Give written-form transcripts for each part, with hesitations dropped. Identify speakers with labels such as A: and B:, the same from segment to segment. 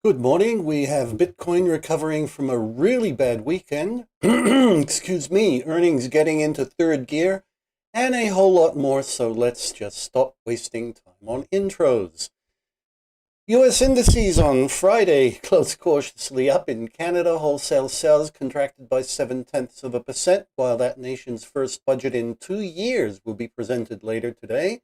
A: Good morning. We have Bitcoin recovering from a really bad weekend. Excuse me, earnings getting into third gear, and a whole lot more, so let's just stop wasting time on intros. U.S. indices on Friday closed cautiously up in Canada. Wholesale sales contracted by 0.7%, while that nation's first budget in 2 years will be presented later today.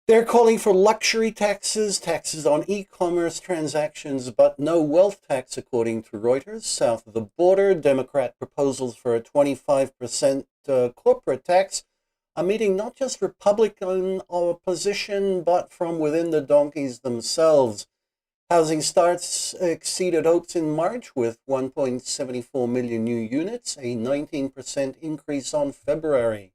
A: They're calling for luxury taxes, taxes on e-commerce transactions, but no wealth tax, according to Reuters. South of the border, Democrat proposals for a 25% corporate tax are meeting not just Republican opposition, but from within the donkeys themselves. Housing starts exceeded hopes in March with 1.74 million new units, a 19% increase on February.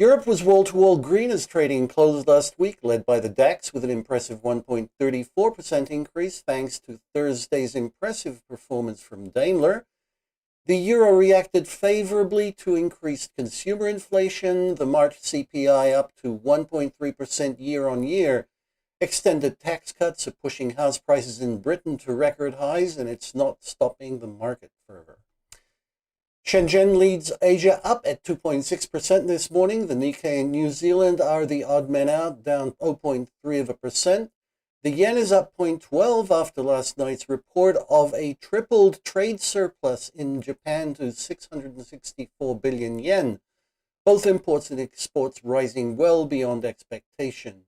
A: Europe was wall-to-wall green as trading closed last week, led by the DAX with an impressive 1.34% increase thanks to Thursday's impressive performance from Daimler. The euro reacted favorably to increased consumer inflation, the March CPI up to 1.3% year-on-year. Extended tax cuts are pushing house prices in Britain to record highs, and it's not stopping the market fervor. Shenzhen leads Asia up at 2.6% this morning. The Nikkei in New Zealand are the odd men out, down 0.3%. The yen is up 0.12 after last night's report of a tripled trade surplus in Japan to 664 billion yen. Both imports and exports rising well beyond expectation.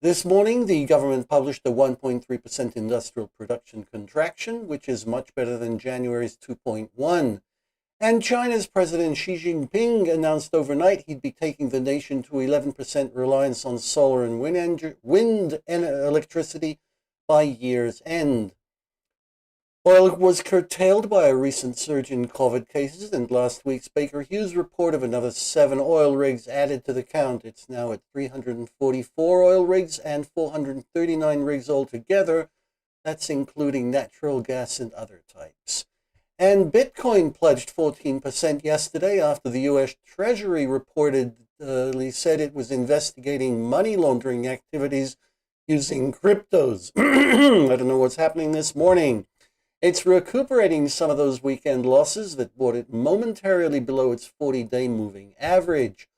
A: This morning, the government published a 1.3% industrial production contraction, which is much better than January's 2.1%. And China's President Xi Jinping announced overnight he'd be taking the nation to 11% reliance on solar and wind electricity by year's end. Oil was curtailed by a recent surge in COVID cases, and last week's Baker Hughes report of another 7 oil rigs added to the count. It's now at 344 oil rigs and 439 rigs altogether. That's including natural gas and other types. And Bitcoin pledged 14% yesterday after the U.S. Treasury reportedly said it was investigating money laundering activities using cryptos. I don't know what's happening this morning. It's recuperating some of those weekend losses that brought it momentarily below its 40-day moving average.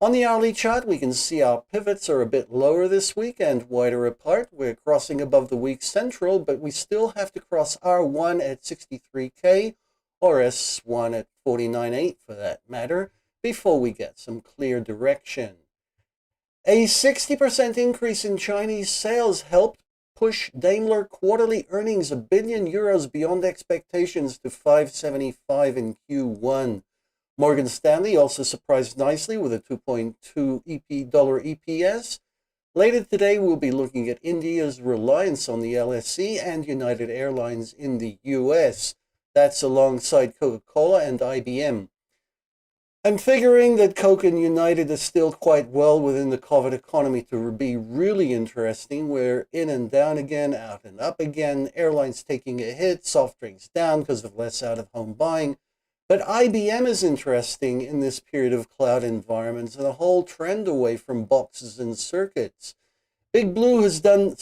A: On the hourly chart, we can see our pivots are a bit lower this week and wider apart. We're crossing above the week central, but we still have to cross R1 at 63K or S1 at 49.8 for that matter before we get some clear direction. A 60% increase in Chinese sales helped push Daimler quarterly earnings €1 billion beyond expectations to 575 in Q1. Morgan Stanley also surprised nicely with a 2.2 dollar EPS. Later today, we'll be looking at India's reliance on the LSE and United Airlines in the US. That's alongside Coca-Cola and IBM. I'm figuring that Coke and United are still quite well within the COVID economy to be really interesting. We're in and down again, out and up again, airlines taking a hit, soft drinks down because of less out-of-home buying. But IBM is interesting in this period of cloud environments and a whole trend away from boxes and circuits. Big Blue has done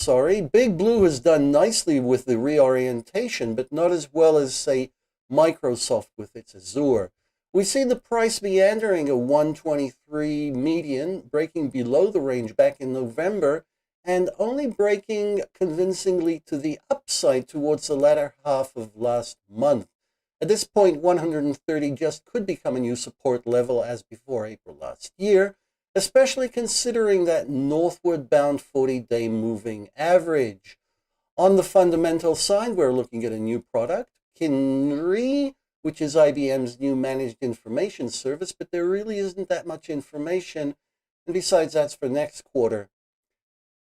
A: nicely with the reorientation, but not as well as, say, Microsoft with its Azure. We see the price meandering a 123 median, breaking below the range back in November, and only breaking convincingly to the upside towards the latter half of last month. At this point, 130 just could become a new support level as before April last year, especially considering that northward bound 40-day moving average. On the fundamental side, we're looking at a new product, Kinry, which is IBM's new managed information service, but there really isn't that much information, and besides, that's for next quarter.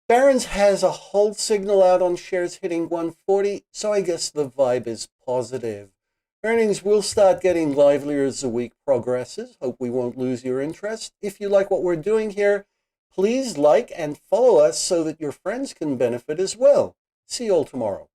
A: Barron's has a hold signal out on shares hitting 140, so I guess the vibe is positive. Earnings will start getting livelier as the week progresses. Hope we won't lose your interest. If you like what we're doing here, please like and follow us so that your friends can benefit as well. See you all tomorrow.